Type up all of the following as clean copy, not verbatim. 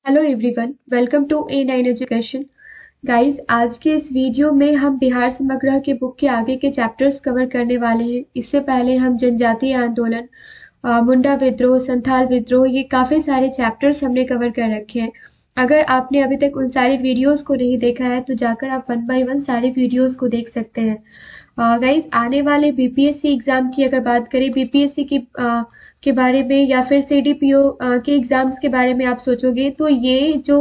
Hello everyone, welcome to A9 education. Guys, आज के इस वीडियो में हम बिहार समग्र के बुक के आगे के चैप्टर्स कवर करने वाले हैं। इससे पहले हम जनजातीय आंदोलन, मुंडा विद्रोह, संथाल विद्रोह, ये काफ़ी सारे चैप्टर्स हमने कवर कर रखे हैं। अगर आपने अभी तक उन सारे वीडियोस को नहीं देखा है तो जाकर आप 1 बाय 1 सारे वीडियोस को देख सकते हैं। गाइस, आने वाले बीपीएससी एग्जाम की अगर बात करें, बीपीएससी की के बारे में या फिर सीडीपीओ के एग्जाम्स के बारे में आप सोचोगे तो ये जो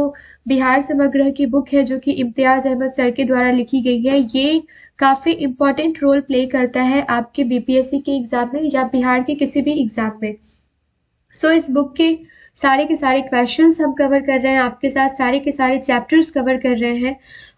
बिहार समग्र की बुक है जो कि इम्तियाज अहमद सर के द्वारा लिखी गई है, ये काफ़ी इम्पोर्टेंट रोल प्ले करता है आपके बीपीएससी के एग्जाम में या बिहार के किसी भी एग्जाम में। सो इस बुक के सारे क्वेश्चंस हम कवर कर रहे हैं, आपके साथ सारे के सारे चैप्टर्स कवर कर रहे हैं।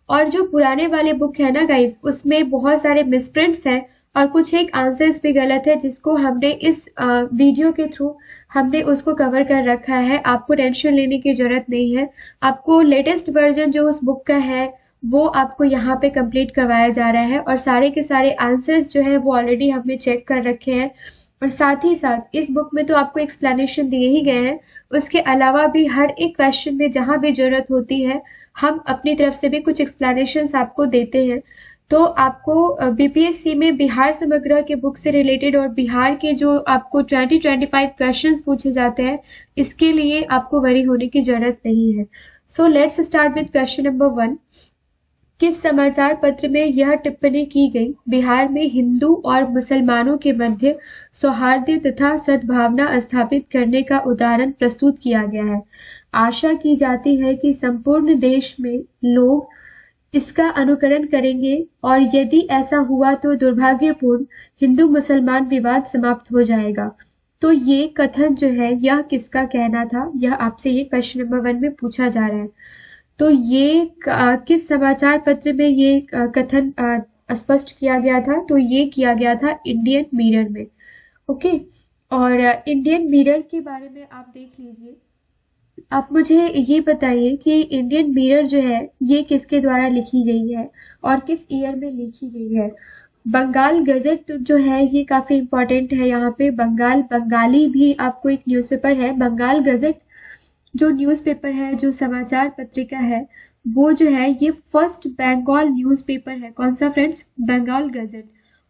और जो पुराने वाले बुक है ना गाइस, उसमें बहुत सारे मिसप्रिंट्स हैं और कुछ एक आंसर्स भी गलत है, जिसको हमने इस वीडियो के थ्रू हमने उसको कवर कर रखा है। आपको टेंशन लेने की जरूरत नहीं है। आपको लेटेस्ट वर्जन जो उस बुक का है वो आपको यहाँ पे कंप्लीट करवाया जा रहा है और सारे के सारे आंसर्स जो है वो ऑलरेडी हमने चेक कर रखे हैं। और साथ ही साथ इस बुक में तो आपको एक्सप्लेनेशन दिए ही गए हैं, उसके अलावा भी हर एक क्वेश्चन में जहाँ भी जरूरत होती है हम अपनी तरफ से भी कुछ एक्सप्लेनेशंस आपको देते हैं। तो आपको बीपीएससी में बिहार समग्र के बुक से रिलेटेड और बिहार के जो आपको 20-25 क्वेश्चंस पूछे जाते हैं, इसके लिए आपको वरी होने की जरूरत नहीं है। So let's start with question number 1। किस समाचार पत्र में यह टिप्पणी की गई, बिहार में हिंदू और मुसलमानों के मध्य सौहार्द तथा सद्भावना स्थापित करने का उदाहरण प्रस्तुत किया गया है। आशा की जाती है कि संपूर्ण देश में लोग इसका अनुकरण करेंगे और यदि ऐसा हुआ तो दुर्भाग्यपूर्ण हिंदू मुसलमान विवाद समाप्त हो जाएगा। तो ये कथन जो है यह किसका कहना था, यह आपसे ये क्वेश्चन नंबर 1 में पूछा जा रहा है। तो ये किस समाचार पत्र में ये कथन स्पष्ट किया गया था, तो ये किया गया था इंडियन मिरर में। ओके, और इंडियन मिरर के बारे में आप देख लीजिए। आप मुझे ये बताइए कि इंडियन मिरर जो है ये किसके द्वारा लिखी गई है और किस ईयर में लिखी गई है। बंगाल गजट जो है ये काफी इंपॉर्टेंट है। यहाँ पे बंगाली भी आपको एक न्यूज़पेपर है। बंगाल गजट जो न्यूज़पेपर है, जो समाचार पत्रिका है, वो जो है ये फर्स्ट बंगाल न्यूज़पेपर है। कौन सा फ्रेंड्स? बंगाल गजट।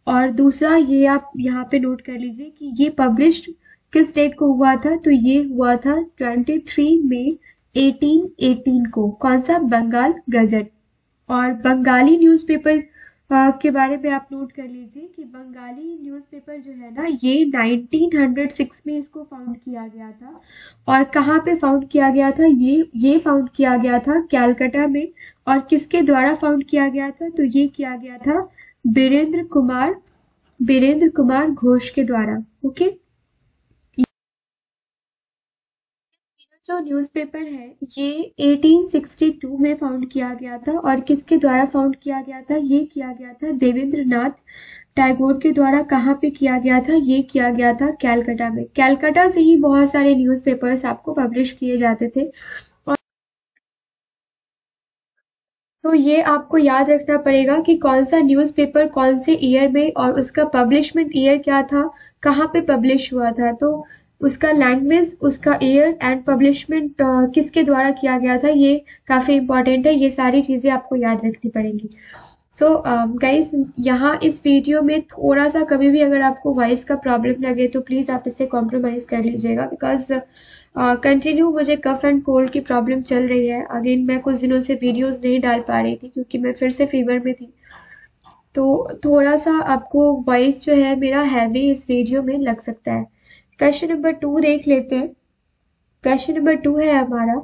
और दूसरा ये आप यहाँ पे नोट कर लीजिए कि ये पब्लिश्ड किस डेट को हुआ था, तो ये हुआ था 23 मई 1818 को। कौन सा? बंगाल गजट। और बंगाली न्यूज़पेपर के बारे में आप नोट कर लीजिए कि बंगाली न्यूज़पेपर जो है ना ये 1906 में इसको फाउंड किया गया था। और कहाँ पे फाउंड किया गया था? ये फाउंड किया गया था कैलकाटा में। और किसके द्वारा फाउंड किया गया था? तो ये किया गया था बीरेंद्र कुमार घोष के द्वारा। ओके, जो न्यूज़पेपर है ये 1862 में फाउंड किया गया था। और किसके द्वारा फाउंड किया गया था? ये किया गया था देवेंद्रनाथ टैगोर के द्वारा। कहाँ पे किया गया था? ये किया गया था कैलकाटा में। कैलकाटा से ही बहुत सारे न्यूज़पेपर्स आपको पब्लिश किए जाते थे। और तो ये आपको याद रखना पड़ेगा कि कौन सा न्यूज़पेपर कौन से ईयर में और उसका पब्लिशमेंट ईयर क्या था, कहाँ पे पब्लिश हुआ था, तो उसका लैंग्वेज, उसका ईयर एंड पब्लिशमेंट किसके द्वारा किया गया था, ये काफ़ी इंपॉर्टेंट है। ये सारी चीज़ें आपको याद रखनी पड़ेंगी। सो गाइस, यहाँ इस वीडियो में थोड़ा सा कभी भी अगर आपको वॉइस का प्रॉब्लम लगे तो प्लीज़ आप इससे कॉम्प्रोमाइज़ कर लीजिएगा, बिकॉज कंटिन्यू मुझे कफ एंड कोल्ड की प्रॉब्लम चल रही है। अगेन मैं कुछ दिनों से वीडियोस नहीं डाल पा रही थी क्योंकि मैं फिर से फीवर में थी, तो थोड़ा सा आपको वॉइस जो है मेरा हैवी इस वीडियो में लग सकता है। क्वेश्चन नंबर 2 देख लेते हैं। क्वेश्चन नंबर 2 है हमारा,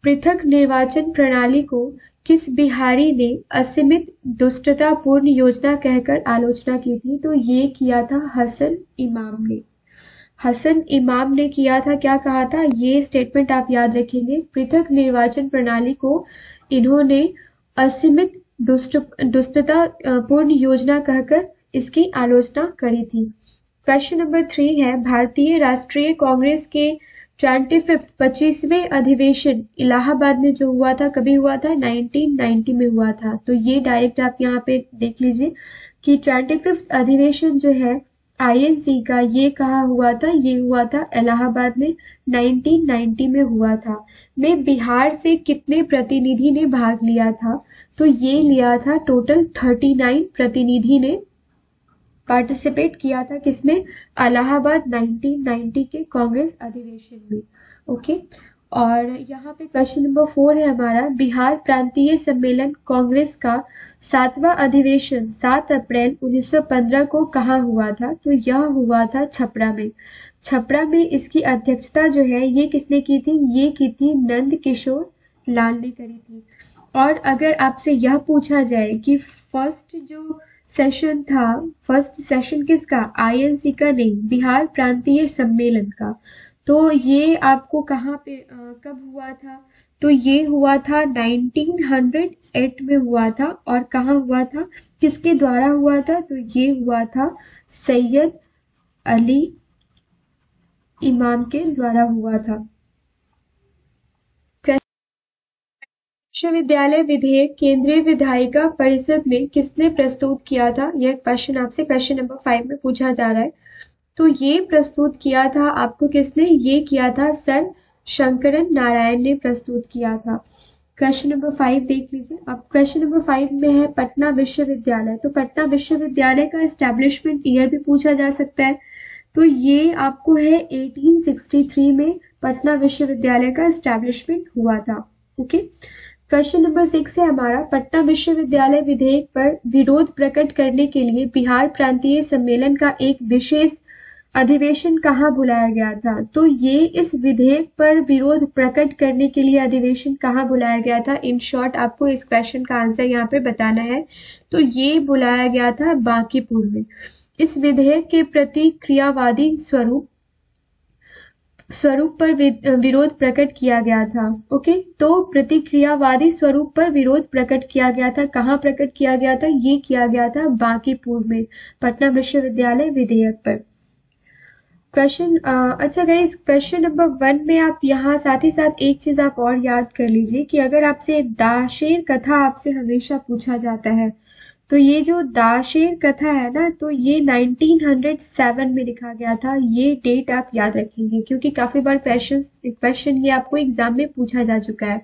पृथक निर्वाचन प्रणाली को किस बिहारी ने असीमित दुष्टतापूर्ण योजना कहकर आलोचना की थी? तो ये किया था हसन इमाम ने। हसन इमाम ने किया था। क्या कहा था? ये स्टेटमेंट आप याद रखेंगे। पृथक निर्वाचन प्रणाली को इन्होंने असीमित दुष्टता पूर्ण योजना कहकर इसकी आलोचना करी थी। क्वेश्चन नंबर 3 है, भारतीय राष्ट्रीय कांग्रेस के 25वें अधिवेशन इलाहाबाद में जो हुआ था, कभी हुआ था? 1990 में हुआ था। तो ये डायरेक्ट आप यहाँ पे देख लीजिए कि 25वां अधिवेशन जो है आईएनसी का ये कहाँ हुआ था? ये हुआ था इलाहाबाद में, 1990 में हुआ था। में बिहार से कितने प्रतिनिधि ने भाग लिया था? तो ये लिया था टोटल 39 प्रतिनिधि ने पार्टिसिपेट किया था। किसमें? इलाहाबाद 1990 के कांग्रेस अधिवेशन में। ओके। और यहाँ पे क्वेश्चन नंबर 4 है हमारा, बिहार प्रांतीय सम्मेलन कांग्रेस का 7वां अधिवेशन 7 अप्रैल 1915 को कहाँ हुआ था? तो यह हुआ था छपरा में। छपरा में इसकी अध्यक्षता जो है ये किसने की थी? ये की थी नंद किशोर लाल ने करी थी। और अगर आपसे यह पूछा जाए कि फर्स्ट जो सेशन था, फर्स्ट सेशन किसका? आईएनसी का नहीं, बिहार प्रांतीय सम्मेलन का। तो ये आपको कहाँ पे कब हुआ था? तो ये हुआ था 1908 में हुआ था। और कहाँ हुआ था? किसके द्वारा हुआ था? तो ये हुआ था सैयद अली इमाम के द्वारा हुआ था। विश्वविद्यालय विधेयक केंद्रीय विधायिका परिषद में किसने प्रस्तुत किया था? यह क्वेश्चन आपसे क्वेश्चन नंबर 5 में पूछा जा रहा है। तो ये प्रस्तुत किया था आपको किसने? ये किया था सर शंकरन नारायण ने प्रस्तुत किया था। क्वेश्चन नंबर 5 देख लीजिए। अब क्वेश्चन नंबर 5 में है पटना विश्वविद्यालय। तो पटना विश्वविद्यालय का एस्टेब्लिशमेंट ईयर भी पूछा जा सकता है। तो ये आपको है 1863 में पटना विश्वविद्यालय का एस्टेब्लिशमेंट हुआ था। ओके। क्वेश्चन नंबर 6 है हमारा, पटना विश्वविद्यालय विधेयक पर विरोध प्रकट करने के लिए बिहार प्रांतीय सम्मेलन का एक विशेष अधिवेशन कहाँ बुलाया गया था? तो ये इस विधेयक पर विरोध प्रकट करने के लिए अधिवेशन कहाँ बुलाया गया था? इन शॉर्ट आपको इस क्वेश्चन का आंसर यहाँ पे बताना है। तो ये बुलाया गया था बांकीपुर में। इस विधेयक के प्रतिक्रियावादी स्वरूप पर विरोध प्रकट किया गया था। ओके। तो प्रतिक्रियावादी स्वरूप पर विरोध प्रकट किया गया था। कहाँ प्रकट किया गया था? ये किया गया था बांकीपुर में, पटना विश्वविद्यालय विधेयक पर। क्वेश्चन अच्छा गाइस, क्वेश्चन नंबर 1 में आप यहाँ साथ ही साथ एक चीज आप और याद कर लीजिए कि अगर आपसे दाशेर कथा आपसे हमेशा पूछा जाता है, तो ये जो दाशेर कथा है ना, तो ये 1907 में लिखा गया था। ये डेट आप याद रखेंगे क्योंकि काफी बार क्वेश्चन ये आपको एग्जाम में पूछा जा चुका है।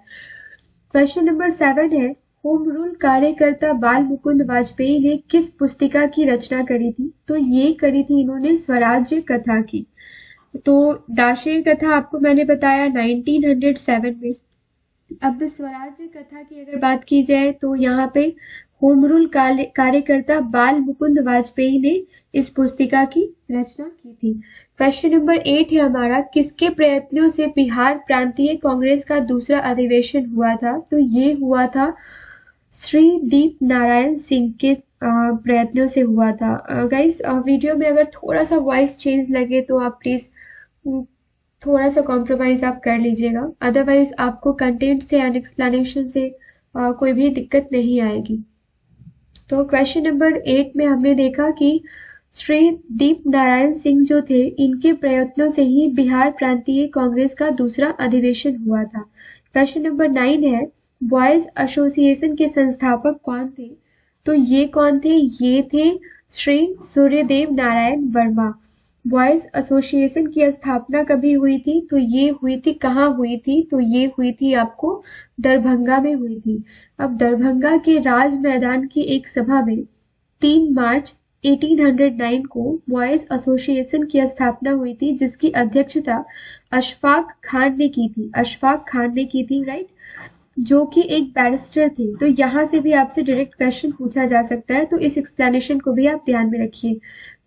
क्वेश्चन नंबर 7 है, होम रूल कार्यकर्ता बाल मुकुंद वाजपेयी ने किस पुस्तिका की रचना करी थी? तो ये करी थी इन्होंने स्वराज्य कथा की। तो दाशेर कथा आपको मैंने बताया 1907 में। अब स्वराज्य कथा की अगर बात की जाए तो यहाँ पे होम रूल कार्यकर्ता बाल मुकुंद वाजपेयी ने इस पुस्तिका की रचना की थी। क्वेश्चन नंबर 8 है हमारा, किसके प्रयत्नों से बिहार प्रांतीय कांग्रेस का दूसरा अधिवेशन हुआ था? तो ये हुआ था श्री दीप नारायण सिंह के प्रयत्नों से हुआ था। गाइस वीडियो में अगर थोड़ा सा वॉइस चेंज लगे तो आप प्लीज थोड़ा सा कॉम्प्रोमाइज आप कर लीजिएगा, अदरवाइज आपको कंटेंट से एंड एक्सप्लेनेशन से कोई भी दिक्कत नहीं आएगी। तो क्वेश्चन नंबर 8 में हमने देखा कि श्री दीप नारायण सिंह जो थे, इनके प्रयत्नों से ही बिहार प्रांतीय कांग्रेस का दूसरा अधिवेशन हुआ था। क्वेश्चन नंबर 9 है, बॉयज एसोसिएशन के संस्थापक कौन थे? तो ये कौन थे? ये थे श्री सूर्यदेव नारायण वर्मा। बॉयज एसोसिएशन की स्थापना कभी हुई थी? तो ये हुई थी, कहाँ हुई थी? तो ये हुई थी आपको दरभंगा में हुई थी। अब दरभंगा के राज मैदान की एक सभा में 3 मार्च 1809 को बॉयज एसोसिएशन की स्थापना हुई थी, जिसकी अध्यक्षता अशफाक खान ने की थी। अशफाक खान ने की थी, राइट, जो कि एक बैरिस्टर थे। तो यहाँ से भी आपसे डायरेक्ट क्वेश्चन पूछा जा सकता है, तो इस एक्सप्लेनेशन को भी आप ध्यान में रखिए।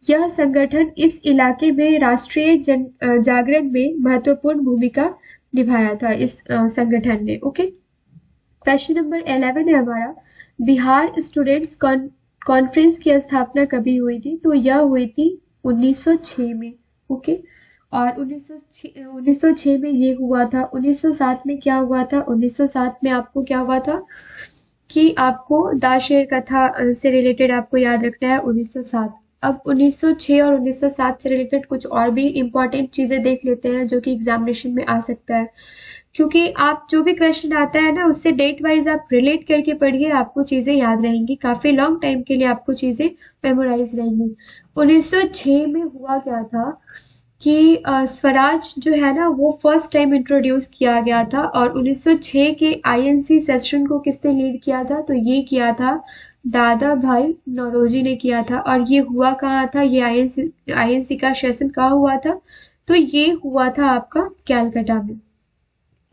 यह संगठन इस इलाके में राष्ट्रीय जागरण में महत्वपूर्ण भूमिका निभाया था इस संगठन ने। ओके। क्वेश्चन नंबर 11 है हमारा, बिहार स्टूडेंट्स कॉन्फ्रेंस की स्थापना कभी हुई थी? तो यह हुई थी 1906 में। ओके। और 1906 में ये हुआ था। 1907 में क्या हुआ था? 1907 में आपको क्या हुआ था कि आपको दाशेर कथा से रिलेटेड आपको याद रखना है 1907। अब 1906 और 1907 से रिलेटेड कुछ और भी इम्पोर्टेंट चीजें देख लेते हैं जो कि एग्जामिनेशन में आ सकता है, क्योंकि आप जो भी क्वेश्चन आता है ना उससे डेट वाइज आप रिलेट करके पढ़िए, आपको चीजें याद रहेंगी, काफी लॉन्ग टाइम के लिए आपको चीजें मेमोराइज रहेंगी। 1906 में हुआ क्या था कि स्वराज जो है ना वो फर्स्ट टाइम इंट्रोड्यूस किया गया था, और 1906 के आईएनसी सेशन को किसने लीड किया था, तो ये किया था दादा भाई नौरोजी ने किया था। और ये हुआ कहाँ था, ये आईएनसी का सेशन कहाँ हुआ था, तो ये हुआ था आपका कैलकाटा में।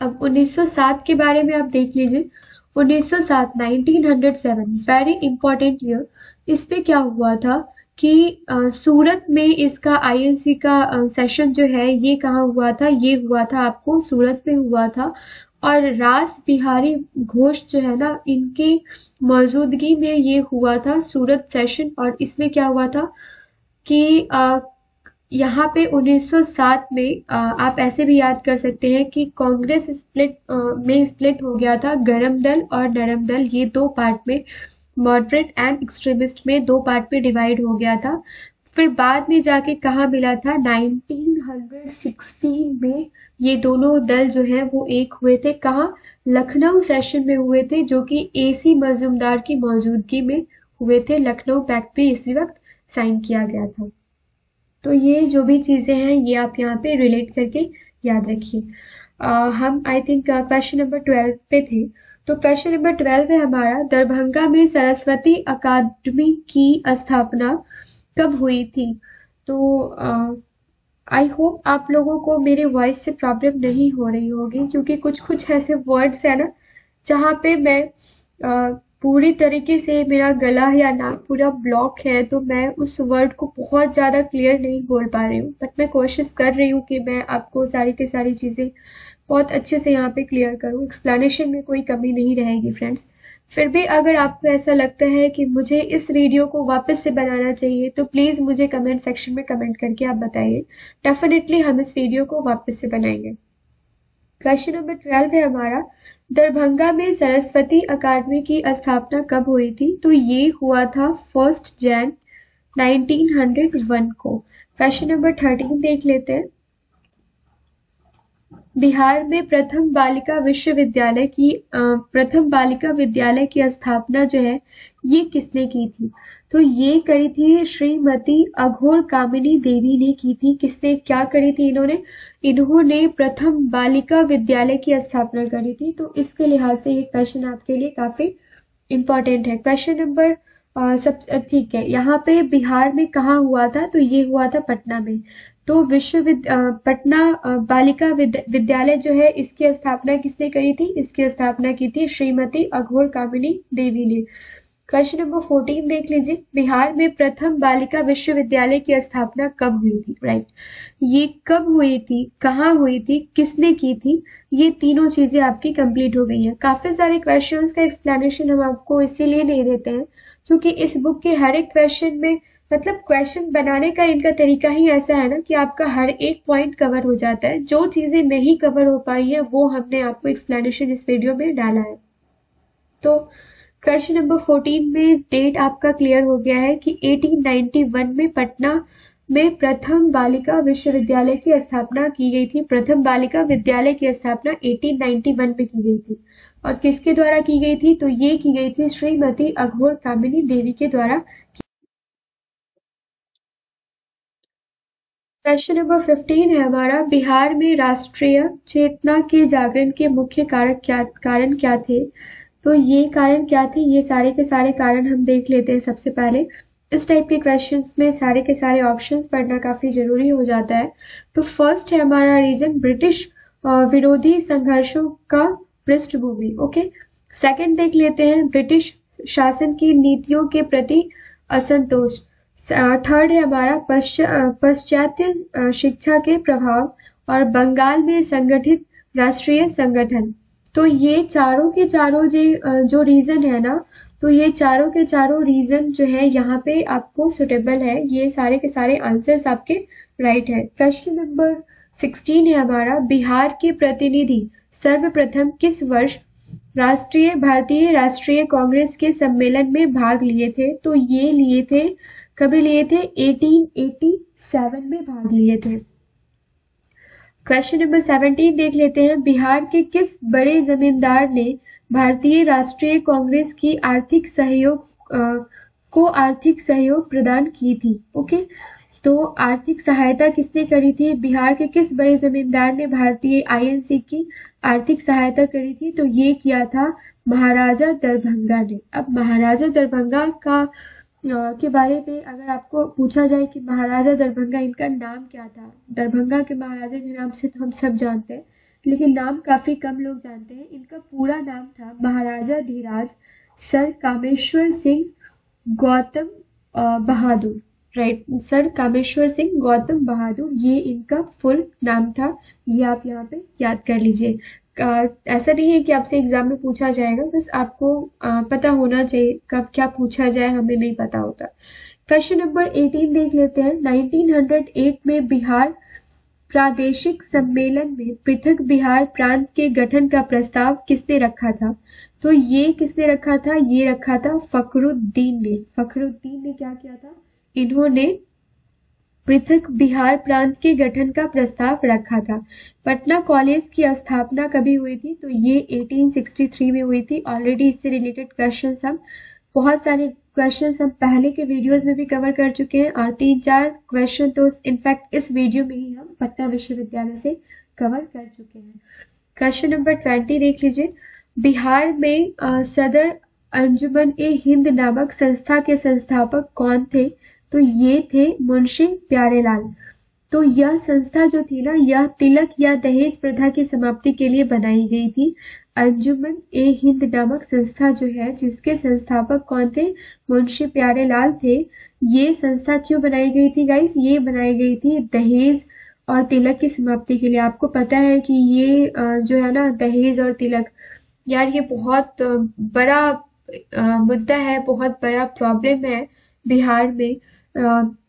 अब 1907 के बारे में आप देख लीजिए। 1907 1907 वेरी इंपॉर्टेंट ईयर। इस पे क्या हुआ था कि सूरत में इसका आईएनसी का सेशन जो है ये कहाँ हुआ था, ये हुआ था आपको सूरत में हुआ था। और रास बिहारी घोष जो है ना इनके मौजूदगी में ये हुआ था सूरत सेशन। और इसमें क्या हुआ था कि यहाँ पे 1907 में आप ऐसे भी याद कर सकते हैं कि कांग्रेस में स्प्लिट हो गया था, गरम दल और नरम दल, ये दो पार्ट में, मॉडरेट एंड एक्सट्रीमिस्ट में दो पार्ट में डिवाइड हो गया था। फिर बाद में जाके कहाँ मिला था, 1916 में ये दोनों दल जो है वो एक हुए थे, कहाँ, लखनऊ सेशन में हुए थे, जो कि एसी मजूमदार की मौजूदगी में हुए थे। लखनऊ पैक्ट भी इसी वक्त साइन किया गया था। तो ये जो भी चीजें हैं ये आप यहाँ पे रिलेट करके याद रखिए। हम आई थिंक क्वेश्चन नंबर 12 पे थे। तो क्वेश्चन नंबर 12 है हमारा, दरभंगा में सरस्वती अकादमी की स्थापना कब हुई थी। तो आई होप आप लोगों को मेरे वॉइस से प्रॉब्लम नहीं हो रही होगी, क्योंकि कुछ कुछ ऐसे वर्ड्स है ना जहाँ पे मैं पूरी तरीके से मेरा गला या नाक पूरा ब्लॉक है, तो मैं उस वर्ड को बहुत ज़्यादा क्लियर नहीं बोल पा रही हूँ। बट मैं कोशिश कर रही हूँ कि मैं आपको सारी की सारी चीज़ें बहुत अच्छे से यहाँ पे क्लियर करूँ, एक्सप्लेनेशन में कोई कमी नहीं रहेगी फ्रेंड्स। फिर भी अगर आपको ऐसा लगता है कि मुझे इस वीडियो को वापस से बनाना चाहिए तो प्लीज़ मुझे कमेंट सेक्शन में कमेंट करके आप बताइए, डेफिनेटली हम इस वीडियो को वापस से बनाएंगे। क्वेश्चन नंबर 12 है हमारा, दरभंगा में सरस्वती अकादमी की स्थापना कब हुई थी। तो ये हुआ था 1 जनवरी 1901 को। क्वेश्चन नंबर 13 देख लेते हैं। बिहार में प्रथम बालिका विद्यालय की स्थापना जो है ये किसने की थी। तो ये करी थी श्रीमती अघोर कामिनी देवी ने की थी। किसने क्या करी थी, इन्होंने प्रथम बालिका विद्यालय की स्थापना करी थी। तो इसके लिहाज से ये क्वेश्चन आपके लिए काफी इम्पोर्टेंट है। क्वेश्चन नंबर सब ठीक है, यहाँ पे बिहार में कहाँ हुआ था, तो ये हुआ था पटना में। तो पटना बालिका विद्यालय जो है इसकी स्थापना किसने करी थी, इसकी स्थापना की थी श्रीमती अघोर कामिनी देवी ने। क्वेश्चन नंबर 14 देख लीजिए, बिहार में प्रथम बालिका विश्वविद्यालय की स्थापना कब हुई थी। राइट, ये कब हुई थी, कहाँ हुई थी, किसने की थी, ये तीनों चीजें आपकी कंप्लीट हो गई हैं। काफी सारे क्वेश्चंस का एक्सप्लेनेशन हम आपको इसीलिए नहीं देते हैं क्योंकि इस बुक के हर एक क्वेश्चन में, मतलब क्वेश्चन बनाने का इनका तरीका ही ऐसा है ना कि आपका हर एक पॉइंट कवर हो जाता है। जो चीजें नहीं कवर हो पाई है वो हमने आपको एक्सप्लेनेशन इस वीडियो में डाला है। तो क्वेश्चन नंबर 14 में डेट आपका क्लियर हो गया है कि 1891 में पटना में प्रथम बालिका विश्वविद्यालय की स्थापना की गई थी। प्रथम बालिका विद्यालय की स्थापना 1891 में की गई थी। और किसके द्वारा की गई थी, तो ये की गई थी श्रीमती अघोर कामिनी देवी के द्वारा। क्वेश्चन नंबर 15 है हमारा, बिहार में राष्ट्रीय चेतना के जागरण के मुख्य कारण क्या थे। तो ये कारण क्या थे, ये सारे के सारे कारण हम देख लेते हैं। सबसे पहले इस टाइप के क्वेश्चंस में सारे के सारे ऑप्शंस पढ़ना काफी जरूरी हो जाता है। तो फर्स्ट है हमारा रीजन ब्रिटिश विरोधी संघर्षों का पृष्ठभूमि। ओके, सेकंड देख लेते हैं ब्रिटिश शासन की नीतियों के प्रति असंतोष। थर्ड है हमारा पाश्चात्य शिक्षा के प्रभाव और बंगाल में संगठित राष्ट्रीय संगठन। तो ये चारों के चारों जो रीजन है ना, तो ये चारों के चारों रीजन जो है यहाँ पे आपको सुटेबल है। ये सारे के सारे आंसर्स आपके राइट है। क्वेश्चन नंबर 16 है हमारा, बिहार के प्रतिनिधि सर्वप्रथम किस वर्ष भारतीय राष्ट्रीय कांग्रेस के सम्मेलन में भाग लिए थे। तो ये लिए थे कभी लिए थे? 1887 में भाग लिए थे। क्वेश्चन नंबर 17 देख लेते हैं। बिहार के किस बड़े जमींदार ने भारतीय राष्ट्रीय कांग्रेस की आर्थिक सहयोग प्रदान की थी? ओके, तो आर्थिक सहायता किसने करी थी? बिहार के किस बड़े जमींदार ने भारतीय आईएनसी की आर्थिक सहायता करी थी? तो ये किया था महाराजा दरभंगा ने। अब महाराजा दरभंगा के बारे में अगर आपको पूछा जाए कि महाराजा दरभंगा इनका नाम क्या था, दरभंगा के महाराजा के नाम से तो हम सब जानते हैं, लेकिन नाम काफी कम लोग जानते हैं। इनका पूरा नाम था महाराजा धीराज सर कामेश्वर सिंह गौतम बहादुर। राइट, सर कामेश्वर सिंह गौतम बहादुर, ये इनका फुल नाम था। ये आप यहाँ पे याद कर लीजिए। ऐसा नहीं है कि आपसे एग्जाम में पूछा जाएगा, बस आपको पता होना चाहिए कब क्या पूछा जाए, हमें नहीं पता होता। क्वेश्चन नंबर 18 देख लेते हैं। 1908 में बिहार प्रादेशिक सम्मेलन में पृथक बिहार प्रांत के गठन का प्रस्ताव किसने रखा था? तो ये किसने रखा था? ये रखा था फखरुद्दीन ने। फखरुद्दीन ने क्या किया था? इन्होंने पृथक बिहार प्रांत के गठन का प्रस्ताव रखा था। पटना कॉलेज की स्थापना कभी हुई थी? तो ये 1863 में हुई थी। ऑलरेडी इससे रिलेटेड क्वेश्चंस हम बहुत सारे क्वेश्चंस हम पहले के वीडियोस में भी कवर कर चुके हैं, और 3-4 क्वेश्चन तो इनफैक्ट इस वीडियो में ही हम पटना विश्वविद्यालय से कवर कर चुके हैं। क्वेश्चन नंबर 20 देख लीजिए। बिहार में सदर अंजुमन ए हिंद नामक संस्था के संस्थापक कौन थे? तो ये थे मुंशी प्यारेलाल। तो यह संस्था जो थी ना, यह तिलक या दहेज प्रथा की समाप्ति के लिए बनाई गई थी। अंजुमन ए हिंद नामक संस्था जो है, जिसके संस्थापक कौन थे? मुंशी प्यारेलाल थे। ये संस्था क्यों बनाई गई थी गाइस? ये बनाई गई थी दहेज और तिलक की समाप्ति के लिए। आपको पता है कि ये जो है ना, दहेज और तिलक, यार ये बहुत बड़ा मुद्दा है, बहुत बड़ा प्रॉब्लम है बिहार में।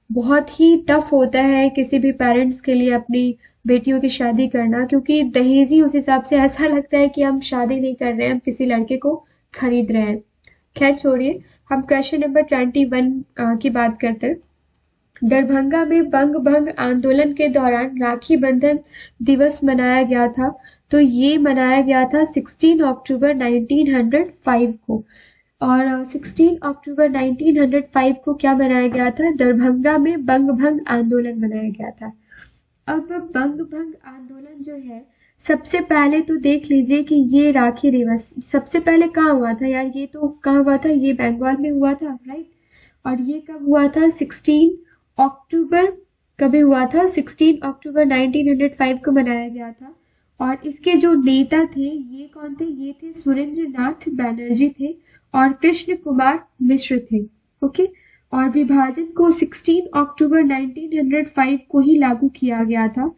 बहुत ही टफ होता है किसी भी पेरेंट्स के लिए अपनी बेटियों की शादी करना, क्योंकि दहेज ही उस हिसाब से ऐसा लगता है कि हम शादी नहीं कर रहे हैं, हम किसी लड़के को खरीद रहे हैं। खैर छोड़िए, हम क्वेश्चन नंबर 21 की बात करते हैं। दरभंगा में बंग भंग आंदोलन के दौरान राखी बंधन दिवस मनाया गया था। तो ये मनाया गया था 16 अक्टूबर 1905 को। और 16 अक्टूबर 1905 को क्या मनाया गया था? दरभंगा में बंग भंग आंदोलन मनाया गया था। अब बंग भंग आंदोलन जो है, सबसे पहले तो देख लीजिए कि ये राखी दिवस सबसे पहले कहाँ हुआ था यार? ये तो कहाँ हुआ था? ये बंगाल में हुआ था, राइट। और ये कब हुआ था? 16 अक्टूबर कभी हुआ था? 16 अक्टूबर 1905 को मनाया गया था। और इसके जो नेता थे, ये कौन थे? ये थे सुरेंद्र नाथ बैनर्जी थे और कृष्ण कुमार मिश्र थे। ओके, और विभाजन को 16 अक्टूबर 1905 को ही लागू किया गया था।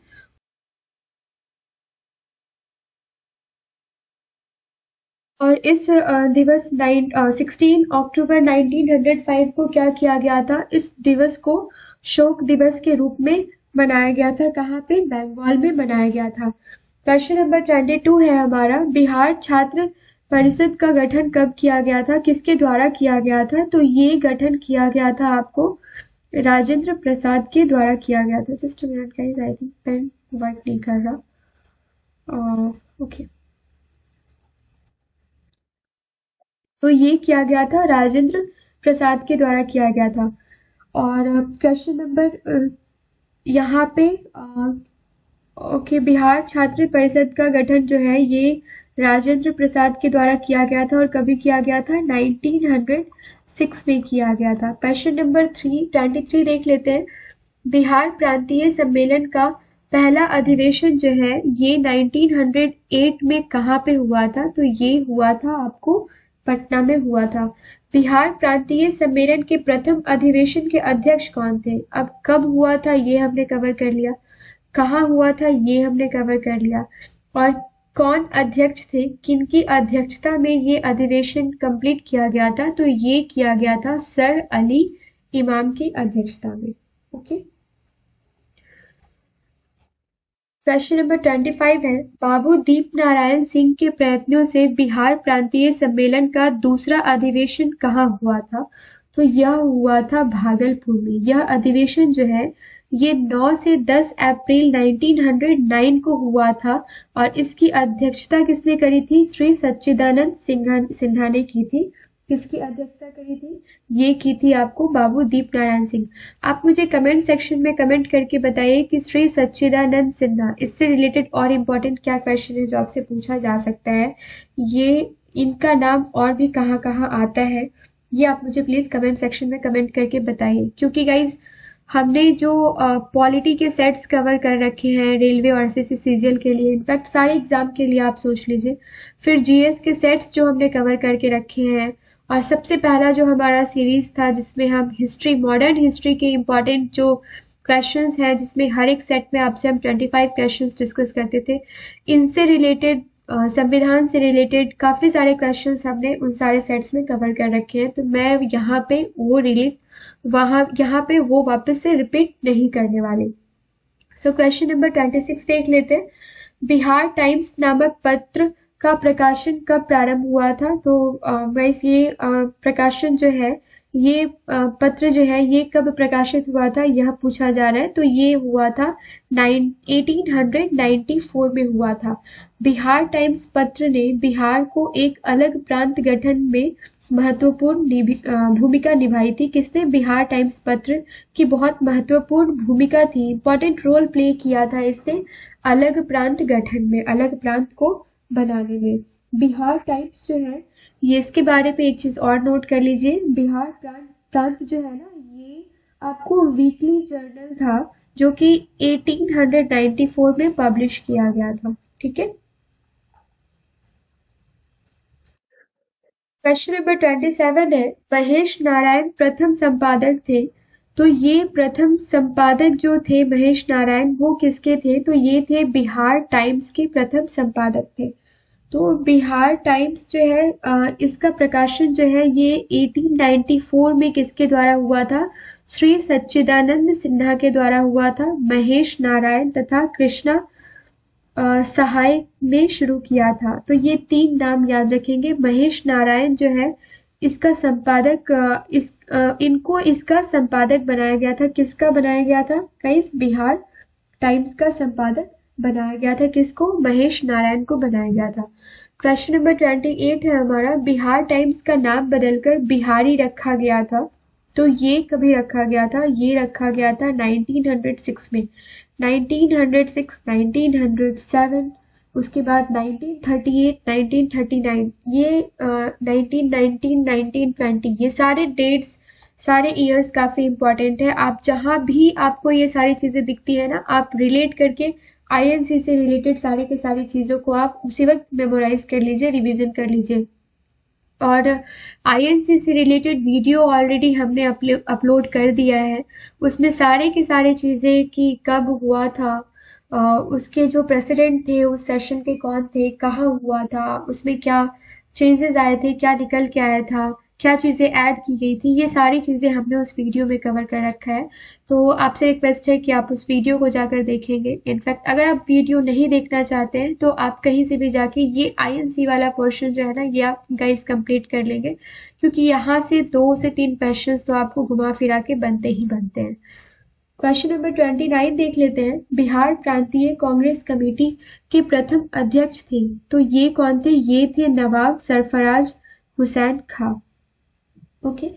और इस दिवस 16 अक्टूबर 1905 को क्या किया गया था? इस दिवस को शोक दिवस के रूप में मनाया गया था। कहाँ पे? बंगाल में मनाया गया था। क्वेश्चन नंबर 22 है हमारा। बिहार छात्र परिषद का गठन कब किया गया था? किसके द्वारा किया गया था? तो ये गठन किया गया था आपको राजेंद्र प्रसाद के द्वारा किया गया था। Just minute guys, I think pen work नहीं कर रहा। ओके, तो ये किया गया था राजेंद्र प्रसाद के द्वारा किया गया था। और क्वेश्चन नंबर यहाँ पे ओके, बिहार छात्र परिषद का गठन जो है ये राजेंद्र प्रसाद के द्वारा किया गया था। और कभी किया गया था? 1906 में किया गया था। क्वेश्चन नंबर 23 देख लेते हैं। बिहार प्रांतीय सम्मेलन का पहला अधिवेशन जो है ये 1908 में कहाँ पे हुआ था? तो ये हुआ था आपको पटना में हुआ था। बिहार प्रांतीय सम्मेलन के प्रथम अधिवेशन के अध्यक्ष कौन थे? अब कब हुआ था ये हमने कवर कर लिया, कहाँ हुआ था ये हमने कवर कर लिया, और कौन अध्यक्ष थे, किनकी अध्यक्षता में ये अधिवेशन कंप्लीट किया गया था? तो ये किया गया था सर अली इमाम की अध्यक्षता में। ओके, क्वेश्चन नंबर 25 है। बाबू दीप नारायण सिंह के प्रयत्नों से बिहार प्रांतीय सम्मेलन का दूसरा अधिवेशन कहाँ हुआ था? तो यह हुआ था भागलपुर में। यह अधिवेशन जो है ये 9 से 10 अप्रैल 1909 को हुआ था और इसकी अध्यक्षता किसने करी थी? श्री सच्चिदानंद सिन्हा ने की थी। किसकी अध्यक्षता करी थी? ये की थी आपको बाबू दीप नारायण सिंह। आप मुझे कमेंट सेक्शन में कमेंट करके बताइए कि श्री सच्चिदानंद सिन्हा, इससे रिलेटेड और इम्पोर्टेंट क्या क्वेश्चन है जो आपसे पूछा जा सकता है, ये इनका नाम और भी कहाँ कहाँ आता है, ये आप मुझे प्लीज कमेंट सेक्शन में कमेंट करके बताइए। क्योंकि गाइज हमने जो पॉलिटी के सेट्स कवर कर रखे हैं रेलवे और एसएससी सीजीएल के लिए, इनफैक्ट सारे एग्जाम के लिए आप सोच लीजिए, फिर जीएस के सेट्स जो हमने कवर करके रखे हैं, और सबसे पहला जो हमारा सीरीज था जिसमें हम हिस्ट्री, मॉडर्न हिस्ट्री के इम्पॉर्टेंट जो क्वेश्चंस हैं, जिसमें हर एक सेट में आपसे हम 25 क्वेश्चंस डिस्कस करते थे, इनसे रिलेटेड संविधान से रिलेटेड काफ़ी सारे क्वेश्चंस हमने उन सारे सेट्स में कवर कर रखे हैं। तो मैं यहाँ पे वो वापस से रिपीट नहीं करने वाली। सो क्वेश्चन नंबर 26 देख लेते हैं। बिहार टाइम्स नामक पत्र का प्रकाशन कब प्रारंभ हुआ था? तो गाइस ये प्रकाशन जो है, ये पत्र जो है ये कब प्रकाशित हुआ था, यह पूछा जा रहा है। तो ये हुआ था 1894 में हुआ था। बिहार टाइम्स पत्र ने बिहार को एक अलग प्रांत गठन में महत्वपूर्ण भूमिका निभाई थी। किसने? बिहार टाइम्स पत्र की बहुत महत्वपूर्ण भूमिका थी, इंपॉर्टेंट रोल प्ले किया था इसने अलग प्रांत गठन में, अलग प्रांत को बनाने में। बिहार टाइम्स जो है ये, इसके बारे में एक चीज और नोट कर लीजिए, बिहार प्रांत जो है ना, ये आपको वीकली जर्नल था जो कि 1894 में पब्लिश किया गया था। ठीक है। क्वेश्चन नंबर 27 है, महेश नारायण प्रथम संपादक थे। तो ये प्रथम संपादक जो थे महेश नारायण, वो किसके थे? तो ये थे बिहार टाइम्स के प्रथम संपादक थे। तो बिहार टाइम्स जो है इसका प्रकाशन जो है ये 1894 में किसके द्वारा हुआ था? श्री सच्चिदानंद सिन्हा के द्वारा हुआ था। महेश नारायण तथा कृष्णा सहाय ने शुरू किया था। तो ये तीन नाम याद रखेंगे। महेश नारायण जो है इसका संपादक, इनको इसका संपादक बनाया गया था। किसका बनाया गया था गाइस? बिहार टाइम्स का संपादक बनाया गया था। किसको? महेश नारायण को बनाया गया था। क्वेश्चन नंबर 28 है हमारा, बिहार टाइम्स का नाम बदलकर बिहारी रखा गया था। तो ये कभी रखा गया था? ये रखा गया था 1906 में। 1906, 1907, उसके बाद 1938, 1939, ये 1919, 1920, ये सारे डेट्स, सारे ईयर्स काफ़ी इंपॉर्टेंट है। आप जहाँ भी आपको ये सारी चीज़ें दिखती है ना, आप रिलेट करके आईएनसी से रिलेटेड सारी की सारी चीज़ों को आप उसी वक्त मेमोराइज कर लीजिए, रिवीजन कर लीजिए। और आईएनसी से रिलेटेड वीडियो ऑलरेडी हमने अपलोड कर दिया है। उसमें सारे की सारी चीज़ें कि कब हुआ था, उसके जो प्रेसिडेंट थे उस सेशन के कौन थे, कहाँ हुआ था, उसमें क्या चेंजेस आए थे, क्या निकल के आया था, क्या चीज़ें ऐड की गई थी, ये सारी चीज़ें हमने उस वीडियो में कवर कर रखा है। तो आपसे रिक्वेस्ट है कि आप उस वीडियो को जाकर देखेंगे। इनफैक्ट अगर आप वीडियो नहीं देखना चाहते हैं तो आप कहीं से भी जाके ये आईएनसी वाला पोर्शन जो है ना, ये आप गाइस कंप्लीट कर लेंगे, क्योंकि यहाँ से 2 से 3 क्वेश्चन तो आपको घुमा फिरा के बनते ही बनते हैं। क्वेश्चन नंबर 29 देख लेते हैं। बिहार प्रांतीय कांग्रेस कमेटी के प्रथम अध्यक्ष थे। तो ये कौन थे? ये थे नवाब सरफराज हुसैन खां। ओके।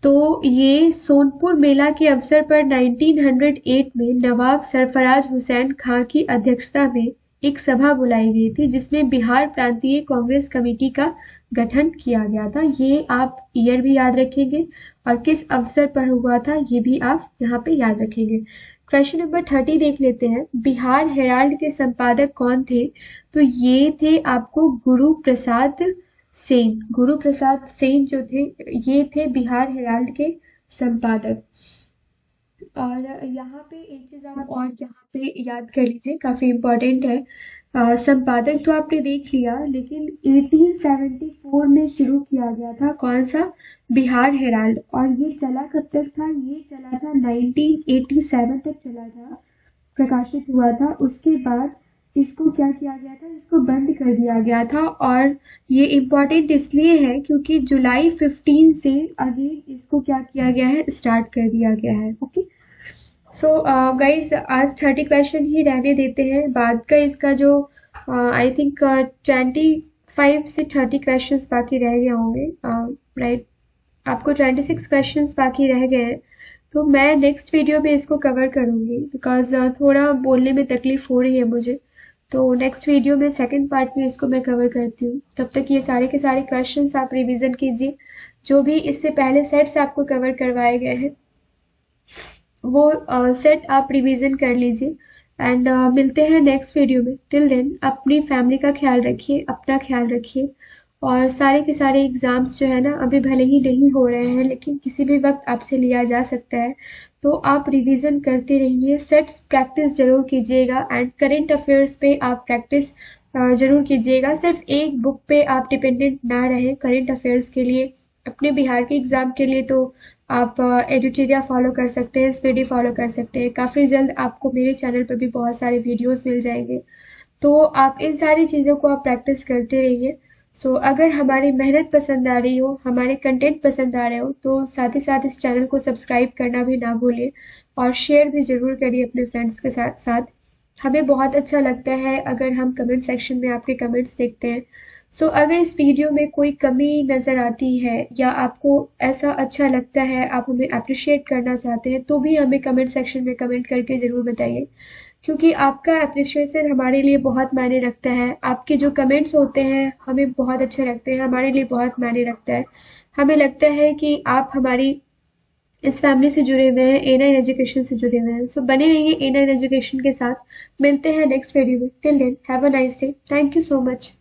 तो ये सोनपुर मेला के अवसर पर 1908 में नवाब सरफराज हुसैन खां की अध्यक्षता में एक सभा बुलाई गई थी, जिसमें बिहार प्रांतीय कांग्रेस कमेटी का गठन किया गया था। ये आप ईयर भी याद रखेंगे और किस अवसर पर हुआ था ये भी आप यहाँ पे याद रखेंगे। क्वेश्चन नंबर 30 देख लेते हैं। बिहार हेराल्ड के संपादक कौन थे? तो ये थे आपको गुरु प्रसाद सेन। गुरु प्रसाद सेन जो थे ये थे बिहार हेराल्ड के संपादक। और यहाँ पे एक चीज आप और यहाँ पे याद कर लीजिए, काफी इम्पोर्टेंट है। संपादक तो आपने देख लिया, लेकिन 1874 में शुरू किया गया था कौन सा? बिहार हेराल्ड। और ये चला कब तक था? ये चला था 1987 तक चला था, प्रकाशित हुआ था। उसके बाद इसको क्या किया गया था, इसको बंद कर दिया गया था। और ये इम्पॉर्टेंट इसलिए है क्योंकि जुलाई 15 से अगेन इसको क्या किया गया है, स्टार्ट कर दिया गया है। ओके, सो गाइज आज 30 क्वेश्चन ही रहने देते हैं, बाद का इसका जो आई थिंक 25 से 30 क्वेश्चंस बाकी रह गए होंगे, राइट। आपको 26 क्वेश्चंस बाकी रह गए हैं, तो मैं नेक्स्ट वीडियो में इसको कवर करूँगी बिकॉज थोड़ा बोलने में तकलीफ हो रही है मुझे। तो नेक्स्ट वीडियो में सेकंड पार्ट में इसको मैं कवर करती हूँ। तब तक ये सारे के सारे क्वेश्चंस आप रिवीजन कीजिए, जो भी इससे पहले सेट्स आपको कवर करवाए गए हैं वो सेट आप रिवीजन कर लीजिए। एंड मिलते हैं नेक्स्ट वीडियो में। टिल देन अपनी फैमिली का ख्याल रखिए, अपना ख्याल रखिए। और सारे के सारे एग्ज़ाम्स जो है ना, अभी भले ही नहीं हो रहे हैं लेकिन किसी भी वक्त आपसे लिया जा सकता है, तो आप रिवीजन करते रहिए। सेट्स प्रैक्टिस ज़रूर कीजिएगा एंड करेंट अफेयर्स पे आप प्रैक्टिस ज़रूर कीजिएगा। सिर्फ एक बुक पे आप डिपेंडेंट ना रहें करेंट अफेयर्स के लिए। अपने बिहार के एग्ज़ाम के लिए तो आप एडिटेरिया फॉलो कर सकते हैं, स्पीडी फॉलो कर सकते हैं। काफ़ी जल्द आपको मेरे चैनल पर भी बहुत सारे वीडियोस मिल जाएंगे, तो आप इन सारी चीज़ों को आप प्रैक्टिस करते रहिए। सो अगर हमारी मेहनत पसंद आ रही हो, हमारे कंटेंट पसंद आ रहे हो, तो साथ ही साथ इस चैनल को सब्सक्राइब करना भी ना भूलिए और शेयर भी ज़रूर करिए अपने फ्रेंड्स के साथ। हमें बहुत अच्छा लगता है अगर हम कमेंट सेक्शन में आपके कमेंट्स देखते हैं। सो अगर इस वीडियो में कोई कमी नज़र आती है या आपको ऐसा अच्छा लगता है, आप हमें अप्रिशिएट करना चाहते हैं, तो भी हमें कमेंट सेक्शन में कमेंट करके ज़रूर बताइए, क्योंकि आपका अप्रिशिएशन हमारे लिए बहुत मायने रखता है। आपके जो कमेंट्स होते हैं हमें बहुत अच्छे लगते हैं, हमारे लिए बहुत मायने रखता है। हमें लगता है कि आप हमारी इस फैमिली से जुड़े हुए हैं, A9 एजुकेशन से जुड़े हुए हैं। सो बने रहिए A9 एजुकेशन के साथ। मिलते हैं नेक्स्ट वीडियो में। Till then have a nice day. Thank you so much.